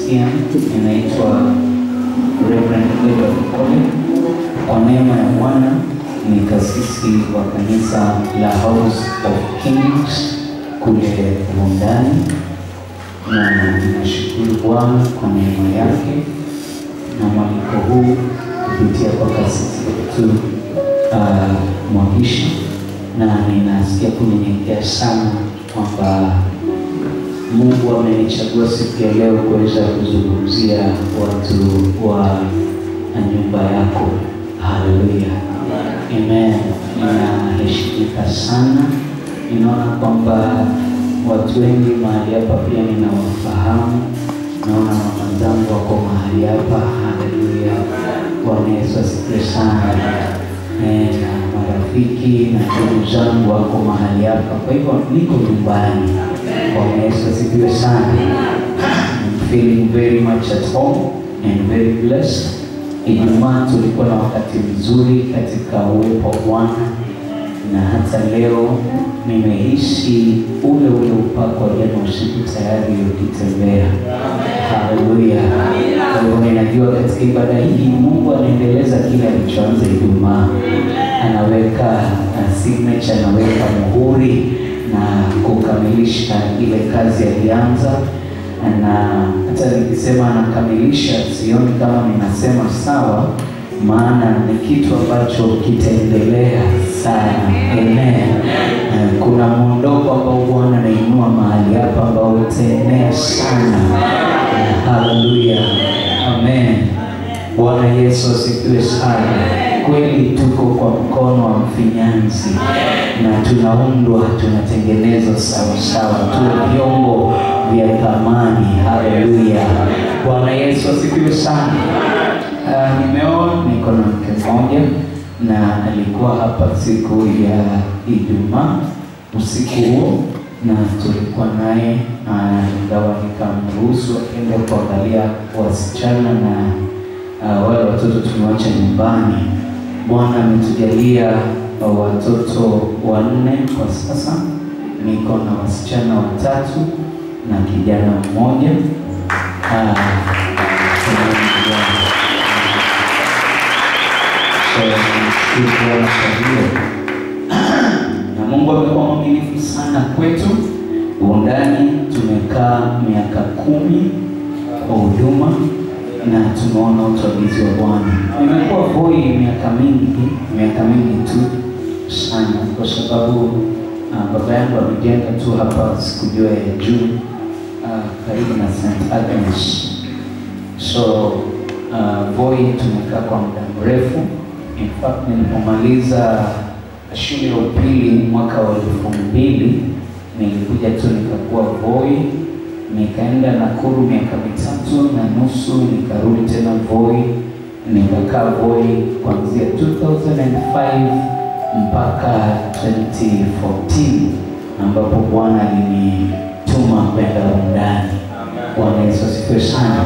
mmesikia, inaitwa Reverend Edward Ole. Kwa neema ya Bwana ni kasisi wa kanisa la House of Kings kule Mundani, na nashukuru Bwana kwa neema yake na mwaliko huu kupitia kwa kasisi wetu Mwagisha, na ninasikia kunyenyekea sana kwamba Mungu amenichagua siku ya leo kuweza kuzungumzia watu wa nyumba yako. Haleluya. Amen. Ninaheshimika sana. Ninaona kwamba watu wengi mahali hapa pia ninawafahamu. Naona mama zangu wako mahali hapa. Haleluya. Bwana Yesu asifiwe sana. Na marafiki na ndugu zangu wako mahali hapa. Kwa hivyo niko nyumbani. Bwana Yesu asifiwe sana. I'm feeling very much at home and very blessed. Ijumaa tulikuwa na wakati mzuri katika uwepo wa Bwana, na hata leo nimehisi ule upako wa jana usiku tayari ukitembea. Haleluya. Kwa hivyo ninajua katika ibada hii Mungu anaendeleza kile alichoanza Ijumaa. Anaweka signature, anaweka muhuri na kukamilisha ile kazi alianza. Na hata nikisema anakamilisha, sioni kama ninasema sawa, maana ni kitu ambacho kitaendelea sana. Amen. Kuna mwondoko ambao Bwana anainua mahali hapa ambao utaenea sana. Haleluya. Amen. Bwana Yesu asifiwe sana. Kweli tuko kwa mkono wa mfinyanzi na tunaundwa, tunatengenezwa sawa sawa, tuwe vyombo vya thamani. Haleluya. Bwana Yesu asifiwe sana. Nimeona niko na mke mmoja na alikuwa hapa siku ya Ijumaa usiku huo, na tulikuwa naye, ingawa nikamruhusu aende kuangalia wasichana na wale watoto tumewacha nyumbani. Bwana ametujalia watoto 4 kwa sasa. Niko na wasichana 3 na kijana mmoja. Na Mungu amekuwa mwaminifu sana kwetu. Ndani tumekaa miaka 10 kwa huduma na tumeona utuagizi wa Bwana. Nimekuwa Voi miaka mingi tu sana, kwa sababu baba yangu amejenga tu hapa sikujua ya juu karibu na St. Agnes. So Voi tumekaa kwa muda mrefu. In fact nilipomaliza shule ya upili mwaka wa 2000 nilikuja tu nikakuwa Voi, nikaenda Nakuru miaka 3.5, nikarudi tena Voi, nikakaa Voi kuanzia 2005 mpaka 2014 ambapo Bwana alinituma kwenda Mundani. Bwana Yesu asifiwe sana.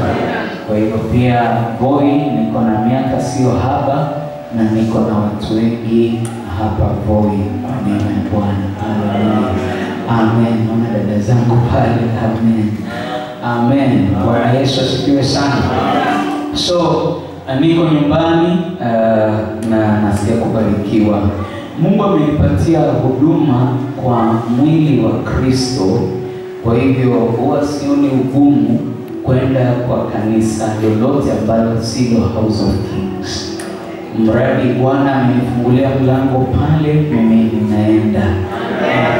Kwa hivyo pia Voi niko na miaka sio haba, na niko na watu wengi hapa Voi. Neema ya Bwana. Haleluya. Amen. Naona dada zangu pale. Amen. Amen. Bwana Yesu asifiwe sana. So niko nyumbani na nasikia kubarikiwa. Mungu amenipatia huduma kwa mwili wa Kristo. Kwa hivyo huwa sioni ugumu kwenda kwa kanisa lolote ambalo silo House of Kings. Mradi Bwana amenifungulia mlango pale, mimi ninaenda.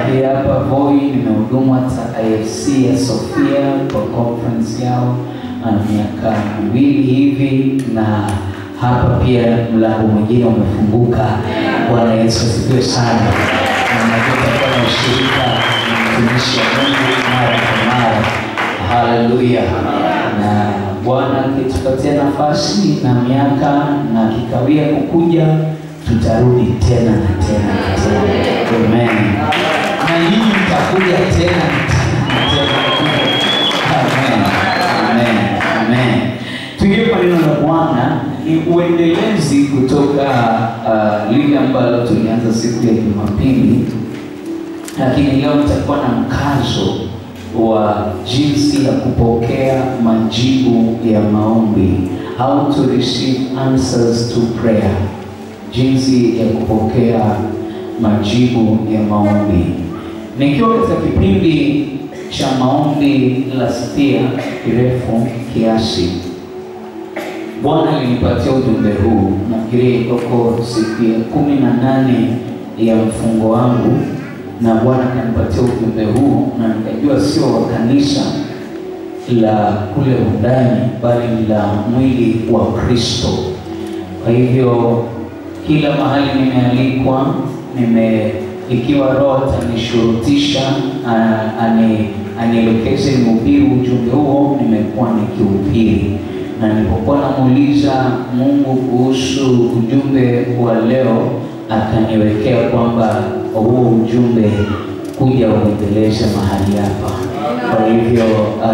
Pia hapa Voi nimehudumu hata IFC ya Sofia kwa conference yao miaka 2 hivi, na hapa pia mlango mwingine umefunguka. Bwana Yesu asifiwe sana. Na tutakuwa na ushirika na mtumishi wa Mungu mara kwa mara. Haleluya. Na Bwana akitupatia nafasi na miaka na kikawia kukuja, tutarudi tena na tena na tena. Amen. Na nyinyi mtakuja tena na tena. Amen. Amen. Amen. Tuingie kwa neno la Bwana. Ni uendelezi kutoka lile ambalo tulianza siku ya Jumapili, lakini leo nitakuwa na mkazo wa jinsi ya kupokea majibu ya maombi, how to receive answers to prayer, jinsi ya kupokea majibu ya maombi. Nikiwa katika kipindi cha maombi last year kirefu kiasi, Bwana alinipatia ujumbe huu. Nafikiri iko siku ya 18 ya mfungo wangu, na Bwana kanipatia ujumbe huu, na nikajua sio wa kanisa la kule ndani, bali la mwili wa Kristo. Kwa hivyo kila mahali nimealikwa, ikiwa Roho atanishurutisha anielekeze mhubiri ujumbe huo, nimekuwa nikihubiri. Na nilipokuwa namuuliza Mungu kuhusu ujumbe wa leo, akaniwekea kwamba huo ujumbe kuja uendeleze mahali hapa. Kwa hivyo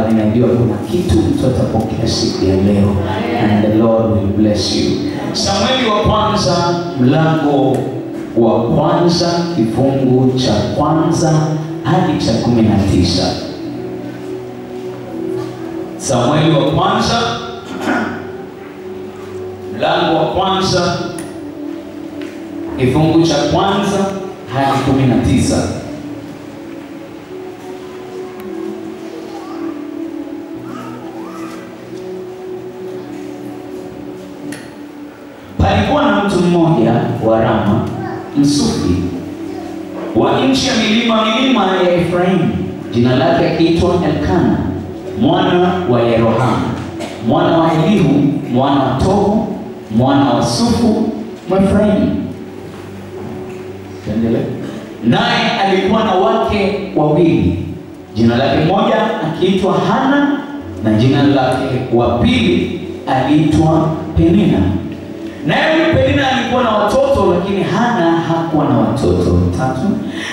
ninajua kuna kitu mtu atapokea siku ya leo, and the Lord will bless you. Samueli wa kwanza mlango wa kwanza kifungu cha kwanza hadi cha 19. Samueli wa kwanza mlango wa kwanza kifungu cha kwanza hadi 19. Palikuwa na mtu mmoja wa Rama, Msufi, wa nchi ya milima ya Efraimu, jina lake akiitwa Elkana, mwana wa Yerohamu, mwana wa Elihu, mwana wa Tohu, mwana wa Sufu, Mwefraimu. Naye alikuwa na wake wawili, jina lake moja akiitwa Hana, na jina lake wa pili aliitwa Penina. Naye Penina alikuwa na watoto, lakini Hana hakuwa na watoto. 3.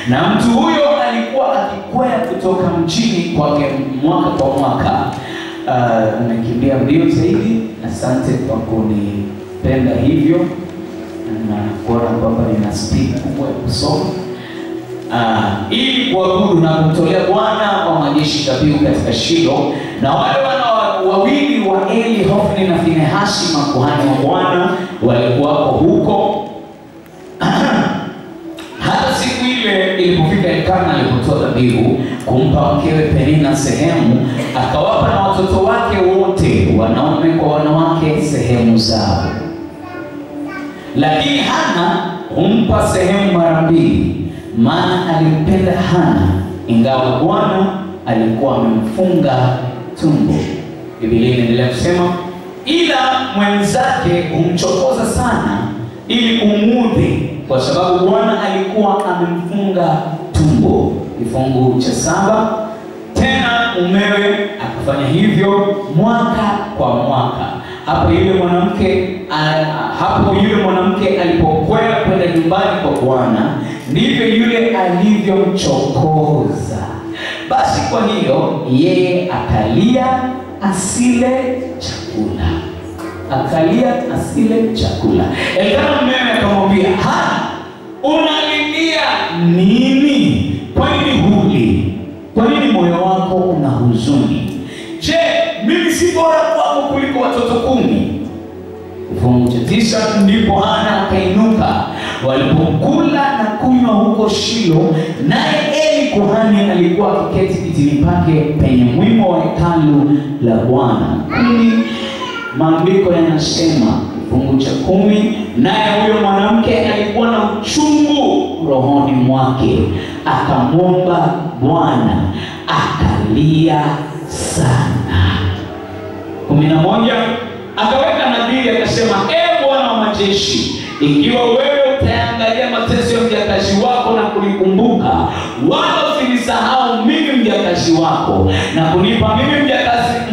Na mtu huyo alikuwa akikwea kutoka mjini kwake mwaka kwa mwaka. Nakimbia mbio zaidi. Asante kwa kunipenda hivyo, na kuona kwamba nina speed kubwa ya kusoma, ili kuabudu na kumtolea Bwana wa majeshi dhabihu katika Shilo. Na wale wana wawili wa Eli, Hofni na Finehasi, makuhani wa Bwana, walikuwako huko. Hata siku ile ilipofika, Elkana alipotoa dhabihu kumpa mkewe Penina sehemu, akawapa na watoto wake wote, wanaume kwa wanawake, sehemu zao. Lakini Hana humpa sehemu mara mbili, maana alimpenda Hana, ingawa Bwana alikuwa amemfunga tumbo. Biblia inaendelea kusema, ila mwenzake humchokoza sana ili kumuudhi, kwa sababu Bwana alikuwa amemfunga tumbo. Kifungu cha 7, tena mumewe akafanya hivyo mwaka kwa mwaka. Hapo yule mwanamke alipokwenda kwenda nyumbani kwa Bwana, ndivyo yule alivyomchokoza. Basi kwa hiyo yeye akalia asile chakula. Elkana mumewe akamwambia, unalilia nini? Kwa nini huli? Kwa nini moyo wako una huzuni? Je, mimi si bora kwako kuliko watoto 10? Kifungu cha 9, ndipo Hana akainuka walipokula na kunywa huko Shilo, naye Eli kuhani alikuwa akiketi kitini pake penye mwimo wa hekalu la Bwana. Maandiko yanasema, kifungu cha 10, naye huyo mwanamke alikuwa na uchungu rohoni mwake, akamwomba Bwana, akalia sana. 11, akaweka nadhiri akasema, Bwana wa majeshi, ikiwa wewe utaangalia mateso ya mjakazi wako na kunikumbuka, wala usinisahau mimi mjakazi wako, na kunipa mimi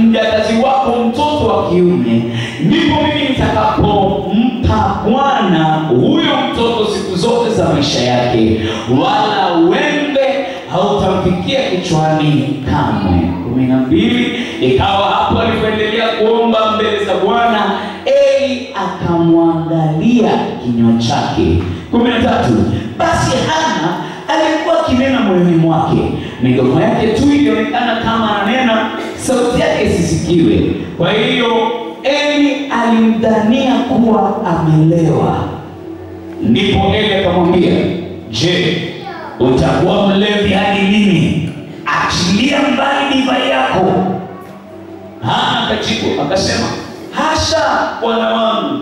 mjakazi wako mtoto wa kiume, ndipo mimi nitakapompa Bwana huyo mtoto siku zote za maisha yake, wala wembe hautamfikia kichwani kamwe. 12, ikawa hapo alipoendelea kuomba mbele za Bwana, Eli akamwangalia kinywa chake. 13, basi Hana alikuwa kinena moyoni mwake, midomo yake tu ilionekana kama ananena, sauti yake isisikiwe. Kwa hiyo Eli alimdhania kuwa amelewa. Ndipo Eli akamwambia, je, utakuwa mlevi hadi lini? Achilia mbali divai yako. Hana akajibu akasema, hasha bwana wangu,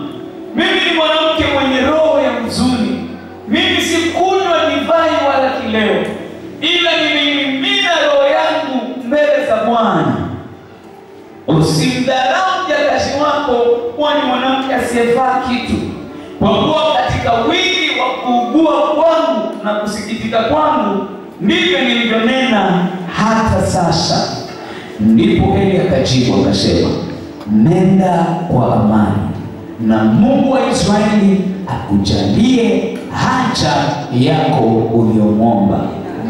mimi ni mwanamke mwenye roho ya huzuni. Mimi sikunywa divai wala kileo, ila nimimina roho yangu mbele za Bwana. Usimdharau mjakazi wako, kwani mwanamke asiyefaa kitu. Kwa kuwa katika wingi wa kuugua kwangu na kusikitika kwangu, ndivyo nilivyonena hata sasa. Ndipo Eli akajibu akasema, nenda kwa amani, na Mungu wa Israeli akujalie haja yako uliyomwomba.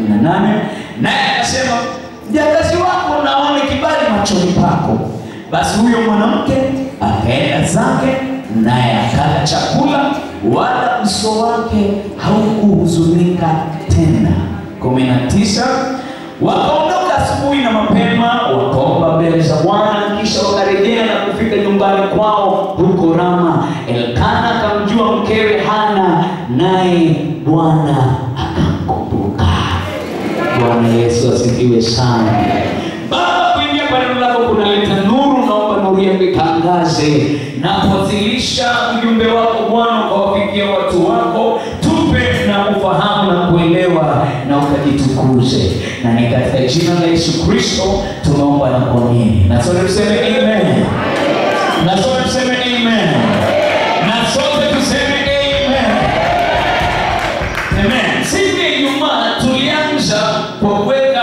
18. Naye akasema, mjakazi wako naone kibali machoni pako. Basi huyo mwanamke akaenda zake, naye akala chakula, wala uso wake haukuhuzunika tena. 19. Wakaondoka asubuhi na mapema, wakaomba mbele za Bwana, kisha wakarejea na kufika nyumbani kwao huko Rama. Elkana akamjua mkewe Hana, naye Bwana akamkumbuka. Bwana Yesu asifiwe sana. Baba, kuingia kwa neno lako kunaleta nuru. Naomba nuru yako itangaze na kuwasilisha ujumbe wako Bwana, ukawafikia watu wako. Tupe na ufahamu na kuelewa, na ukajitukuze. Na ni katika jina la Yesu Kristo tunaomba na kuamini. Na sote tuseme amen. Na sote tuseme amen. Na sote tuseme amen. Amen. Siku ya Ijumaa tulianza kwa kuweka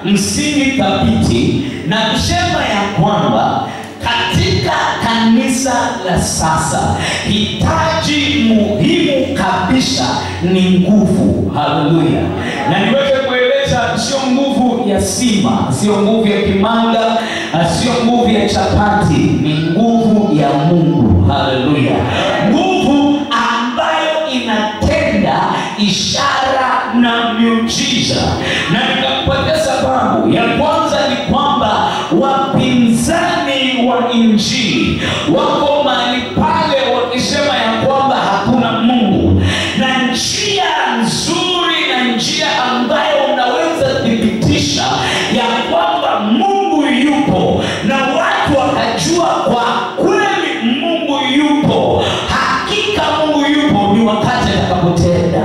msingi thabiti na kusema ya kwamba katika kanisa la sasa, hitaji muhimu kabisa ni nguvu. Haleluya. Na niweze kueleza, sio nguvu ya sima, sio nguvu ya kimanga, sio nguvu ya chapati, ni nguvu ya Mungu. Haleluya. Nguvu ambayo inatenda ishara na miujiza. Na nikakupatia sababu ya kwanza ni kwamba wapinzani wa injili wako mahali pale wakisema ya kwamba hakuna Mungu. Na njia nzuri na njia ambayo unaweza thibitisha ya kwamba Mungu yupo na watu wakajua kwa kweli Mungu yupo, hakika Mungu yupo, ni wakati atakapotenda.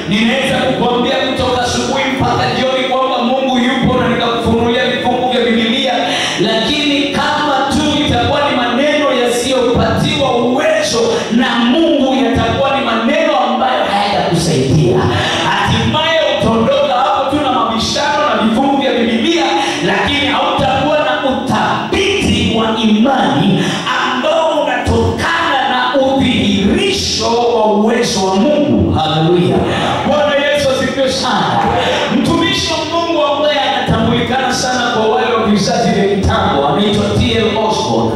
Ninaweza kukuambia kutoka asubuhi mpaka jioni kwamba Mungu yupo, na nikakufunulia vifungu vya Biblia, lakini kama tu itakuwa ni maneno yasiyopatiwa uwezo na Mungu, yatakuwa ni maneno ambayo hayatakusaidia. Hatimaye utaondoka hapo tu na mabishano na vifungu vya Biblia, lakini hautakuwa na uthabiti wa imani ambao unatokana na udhihirisho wa uwezo wa Mungu. Haleluya. Bwana Yesu asifiwe sana. Mtumishi wa Mungu ambaye anatambulikana sana kwa wale wa vizazi vya kitambo anaitwa T.L. Osborne.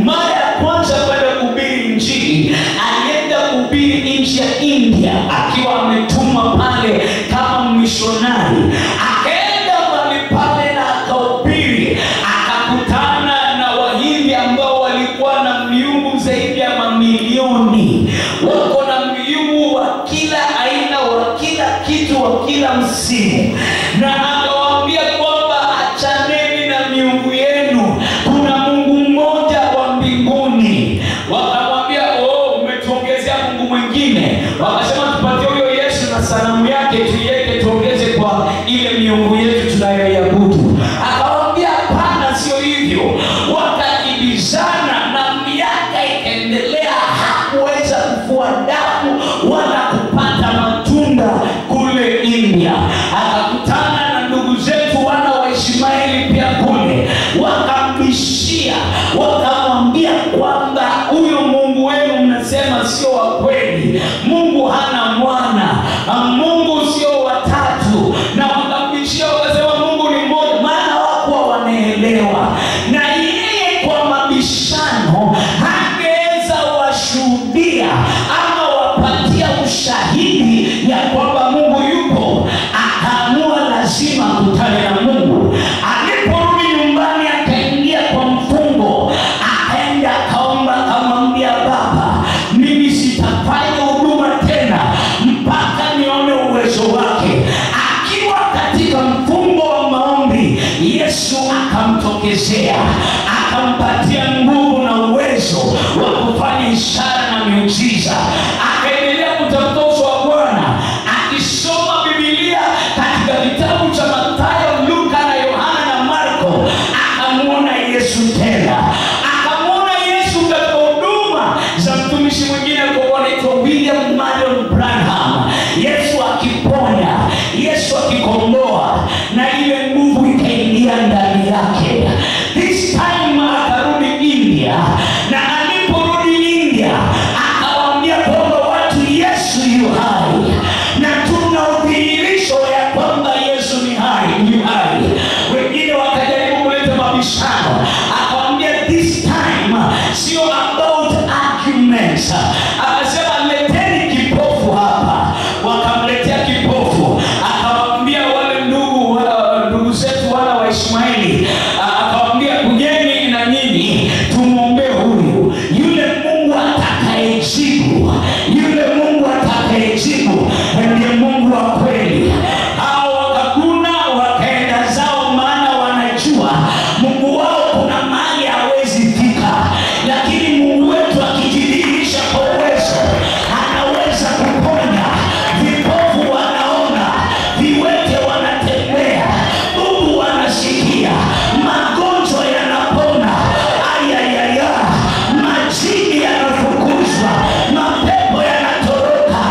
Mara ya kwanza kwenda kuhubiri injili, alienda kuhubiri nchi ya India akiwa ametumwa pale kama mishonari. Akaenda mahali pale na akahubiri, akakutana na Wahindi ambao walikuwa na miungu zaidi ya mamilioni. Wako na miungu wa kila aina, wa kila kitu, wa kila msimu. Na akawaambia kwamba achaneni na miungu yenu, kuna Mungu mmoja wa mbinguni. Wakamwambia, umetuongezea Mungu mwingine. Wakasema, tupatie huyo Yesu na sanamu yake tuiweke, tuongeze kwa ile miungu yetu tunayoiabudu. Akawaambia, hapana, sio hivyo. Wakajibizana na miaka ikaendelea, hakuweza kufua damu wala kupata matunda kule India. Akakutana na ndugu zetu wana wa Ishmaeli pia kule, wakambishia, wakamwambia kwamba huyo Mungu wenu mnasema sio wa kweli. Mungu hana mwana, Mungu sio watatu. Na wakambishia, wakasema Mungu ni mmoja, maana wako wanaelewa. Na yeye kwa mabishano hangeweza washuhudia ama wapatia ushahidi ya kwamba Mungu yupo. Akaamua lazima kutane ishara na miujiza. Akaendelea kutafuta uso wa Bwana, akisoma Biblia katika vitabu cha Mathayo, Luka na Yohana na Marko. Akamuona Yesu tena. Akamuona Yesu katika huduma za mtumishi mwingine alikuwa anaitwa William Marion Branham. Yesu akiponya, Yesu akikomboa, na ile nguvu ikaingia ndani yake. This time akarudi India, na aliporudi India akawaambia kwamba watu Yesu yu hai, na tuna udhihirisho ya kwamba Yesu ni hai, yu hai. Wengine wakajaribu kuleta mabishano. Akawaambia this time sio about arguments. Akasema leteni kipofu hapa. Wakamletea kipofu. Akawaambia wale ndugu zetu wana wa Ishmaeli, akawaambia kujeni na nyinyi tumuombe huyu. Yule Mungu atakayejibu, yule Mungu atakayejibu ndiye Mungu wa kweli. Hao wakaguna wakaenda zao, maana wanajua Mungu wao kuna mahali hawezi fika. Lakini Mungu wetu akijidhihirisha kwa uwezo, anaweza kuponya. Vipofu wanaona, viwete wanatembea, bubu wanasikia, magonjwa yanapona, ayayaya, majini yanafukuzwa, mapepo yanatoroka,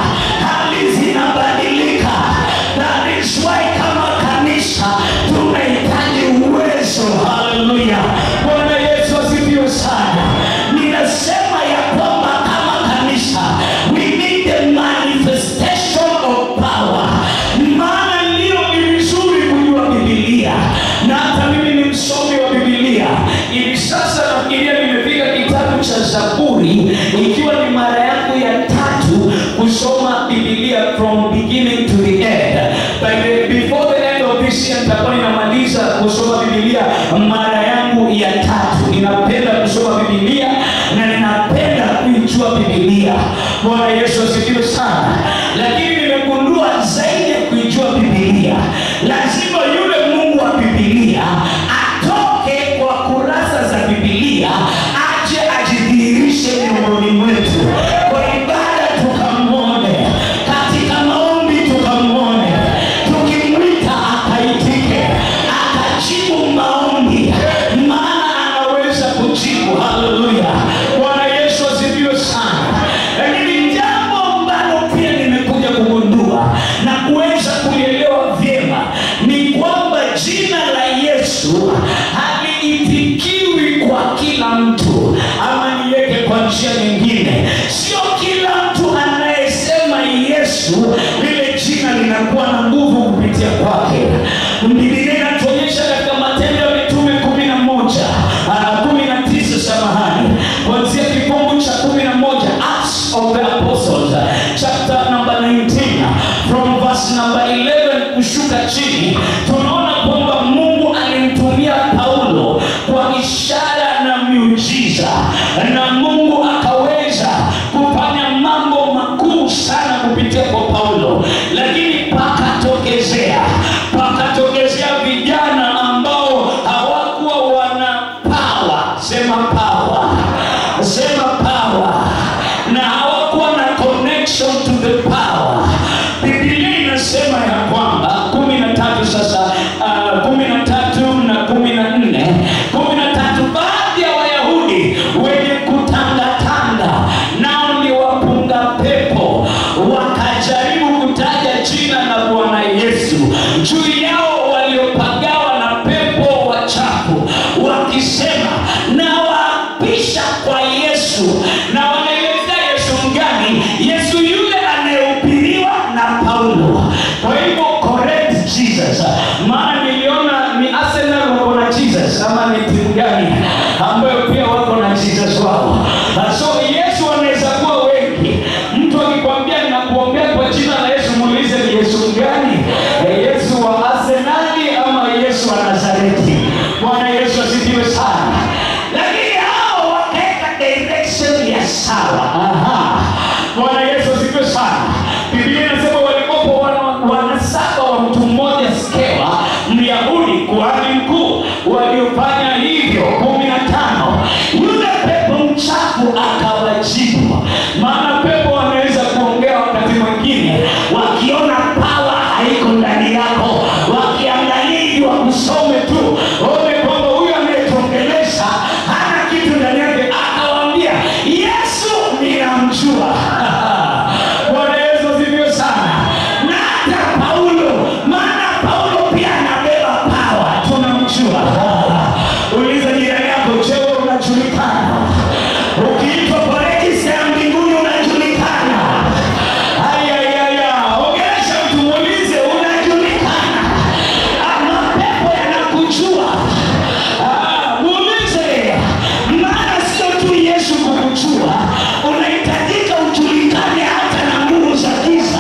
hali zinabadilika. That is why kama kanisa tunahitaji uwezo. Hallelujah. Bwana Yesu asifiwe sana. Ninasema ya kwamba kama kanisa we need the manifestation of power. Maana ndio ni vizuri kujua Biblia, na hata mimi ni msomi wa Biblia. Hivi sasa nafikiria nimefika kitabu cha Zaburi, ikiwa ni mara yangu ya 3 kusoma Biblia from beginning to the end. Before the end of this year nitakuwa ninamaliza kusoma Biblia mara yangu ya 3. Ninapenda kusoma Biblia na ninapenda kuijua Biblia. Bwana Yesu asifiwe sana. Lakini nimegundua zaidi ya kuijua Biblia, lazima yule Mungu wa Biblia atoke kwa kurasa za Biblia, aje ajidhihirishe miongoni mwetu. Kwa ibada tukamwone, katika maombi tukamwone, tukimwita akaitike, akajibu maombi, maana anaweza kujibu. Hallelujah. Bwana Yesu asifiwe sana. Lakini jambo ambalo pia nimekuja kugundua na kuweza kuelewa vyema ni kwamba jina la Yesu haliitikiwi kwa kila mtu. Ama niweke kwa njia nyingine, sio kila mtu anayesema Yesu lile jina linakuwa na nguvu kupitia kwake. Biblia inatuonyesha katika Matendo ya Mitume 19 samahani, kuanzia kifungu cha 11, Acts of the Apostles chapter number 19 from verse number 11 kushuka chini, tunaona kwamba Mungu alimtumia Paulo kwa ishara na miujiza, na Mungu akaweza kufanya mambo makuu sana kupitia kwa Paulo. Lakini pakatokezea vijana ambao hawakuwa wana power. Sema power, sema power, na hawakuwa na connection to the power. Biblia inasema ya kwamba 13 sasa 13 na 14, 13, baadhi ya Wayahudi wenye kutangatanga, nao ni wapunga pepo, wakajaribu kutaja jina la Bwana Yesu juu yao waliopagawa na pepo wachafu, wakisema na waapisha kwa Yesu. Na wanaeleza Yesu mgani? Yesu yule anayehubiriwa na Paulo. Kwa hivyo correct Jesus. Maana niliona ni Arsenal wako na Jesus, ama ni timu gani ambayo pia wako na Jesus wao. So Yesu anaweza kuwa wengi. Mtu akikwambia ninakuombea kwa jina la Yesu, muulize ni Yesu gani? Yesu wa Arsenal ama Yesu wa Nazareti? Bwana Yesu asifiwe sana. Lakini hao wakaeka direction ya sawa. Bwana Yesu asifiwe sana. Biblia inasema walikuwa wanasaba wa mtu mmoja Skewa, Myahudi, kuhani mkuu, waliofanya hivyo 15. Yule pepo mchafu akawajibu tunamjua. Bwana Yesu asifiwe sana. Na hata Paulo, maana Paulo pia anabeba power, tunamjua. Uliza jirani yako, je, unajulikana? Ukiitwa kwa register ya mbinguni unajulikana. Ongelesha mtu, muulize unajulikana. Mapepo yanakujua. Muulize, maana sio tu Yesu kukujua, unahitajika ujulikane hata na nguvu za giza.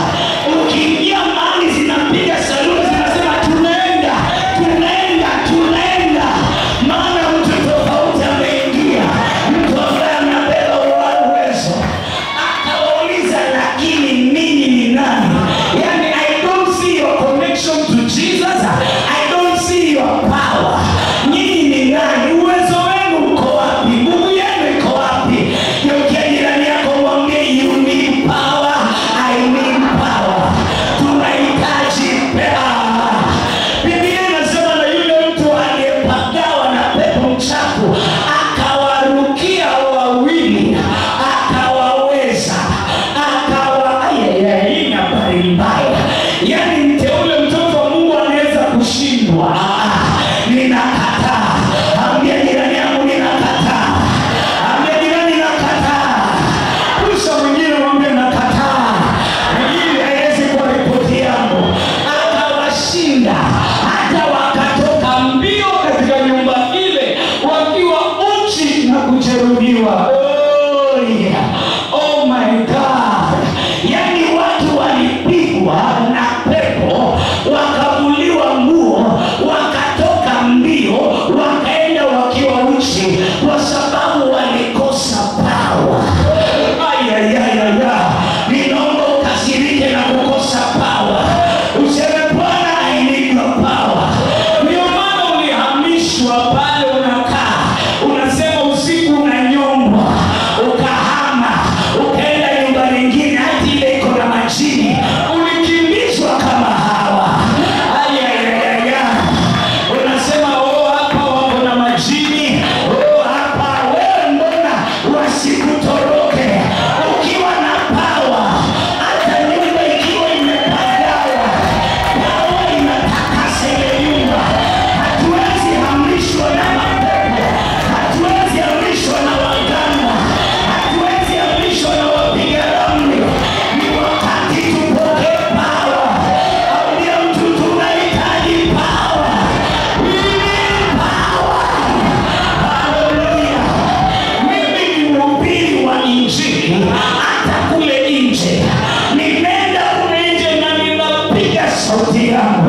Ukiingia mahali zinapiga saluti, zinasema tunaenda, tunaenda, tunaenda. Maana mtu tofauti ameingia, mtu ambaye anabeba uwezo. Akawauliza, lakini mimi ni nani? Yani, I don't see your connection to Jesus. I don't see your power. Nyinyi ni nani? Uwezo wenu uko wapi? Nguvu yenu iko wapi? Geukia jirani yako mwambie, you need power, I need power. Tunahitaji power. Biblia inasema na yule mtu aliyepagawa na pepo mchafu akawarukia wawili, akawaweza, hii ni habari mbaya. Yani mteule mtoto wa Mungu anaweza kushindwa. Ninakataa. Ambia jirani yangu, ninakataa. Ambia jirani, nakataa. Kisha mwingine mwambie nakataa. Ili haiwezi kuwa ripoti yangu. Akawashinda, hata wakatoka mbio katika nyumba ile wakiwa uchi na kujeruhiwa. Oh my God. Yani watu walipigwa na pepo, wakavuliwa nguo, wakatoka mbio, wakaenda wakiwa uchi kwa sababu walikosa power. Ninaomba ukasirike na kukosa power. Useme, Bwana, I need your power. Ndio maana ulihamishwa pale unakaa. Unasema usiku unanyongwa, ukahama, ukaenda nyumba nyingine hadi ile iko na majini. Ulikimbizwa kama Hawa. Unasema, hapa wako na majini. Hapa wewe mbona wasikutoroke? Ukiwa na power, hata nyumba ikiwa imepagawa, power inatakasa ile nyumba. Hatuwezi hamishwa na mapepo, hatuwezi hamishwa na waganga, hatuwezi hamishwa na wapiga ramli. Ni wakati tupokee power. Ambia mtu, tunahitaji power. We need power. Hallelujah. Mimi ni mhubiri wa injili hata kule nje. Nimeenda kule nje na ninapiga sauti yangu.